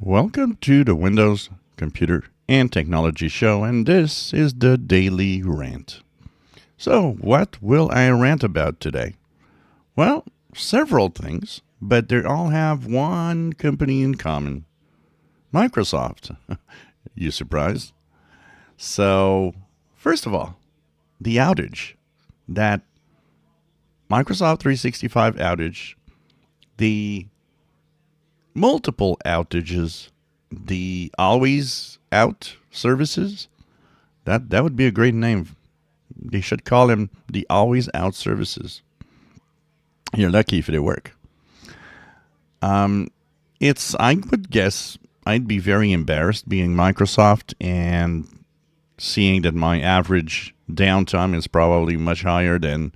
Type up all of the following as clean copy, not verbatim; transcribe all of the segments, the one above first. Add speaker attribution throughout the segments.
Speaker 1: Welcome to the Windows, Computer, and Technology Show, and this is the Daily Rant. So, what will I rant about today? Well, several things, but they all have one company in common. Microsoft. You surprised? So, first of all, the outage. That Microsoft 365 outage, the multiple outages, the always out services. That would be a great name. They should call them the always out services. You're lucky if they work. I would guess I'd be very embarrassed being Microsoft and seeing that my average downtime is probably much higher than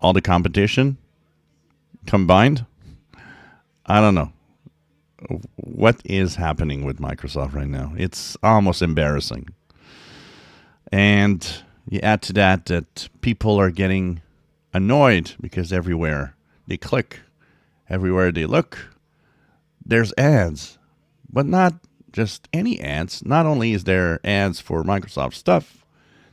Speaker 1: all the competition combined. I don't know. What is happening with Microsoft right now? It's almost embarrassing. And you add to that people are getting annoyed because everywhere they click, everywhere they look, there's ads. But not just any ads. Not only is there ads for Microsoft stuff,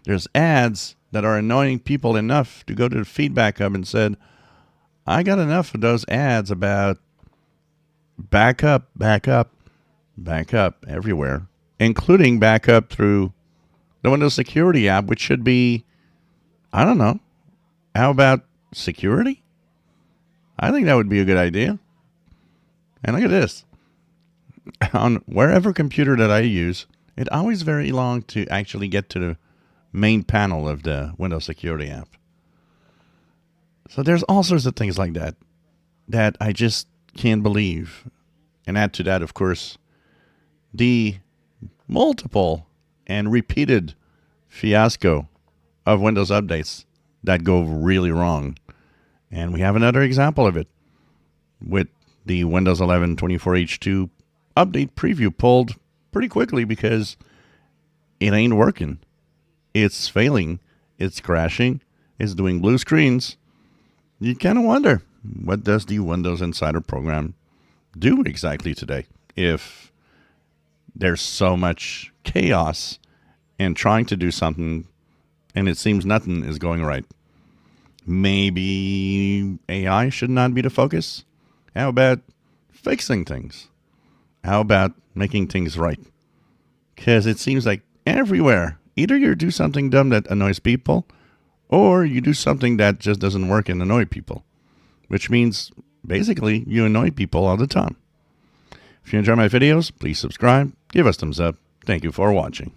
Speaker 1: there's ads that are annoying people enough to go to the feedback hub and said, I got enough of those ads about backup everywhere, including backup through the Windows Security app, which should be, I don't know, how about security? I think that would be a good idea. And look at this. On wherever computer that I use, it's always very long to actually get to the main panel of the Windows Security app. So there's all sorts of things like that I just can't believe. And add to that, of course, the multiple and repeated fiasco of Windows updates that go really wrong. And we have another example of it with the Windows 11 24H2 update preview pulled pretty quickly because it ain't working. It's failing. It's crashing. It's doing blue screens. You kind of wonder, what does the Windows Insider program do exactly today if there's so much chaos and trying to do something and it seems nothing is going right? Maybe AI should not be the focus? How about fixing things? How about making things right? Because it seems like everywhere, either you do something dumb that annoys people or you do something that just doesn't work and annoy people, which means basically you annoy people all the time. If you enjoy my videos, please subscribe, give us thumbs up. Thank you for watching.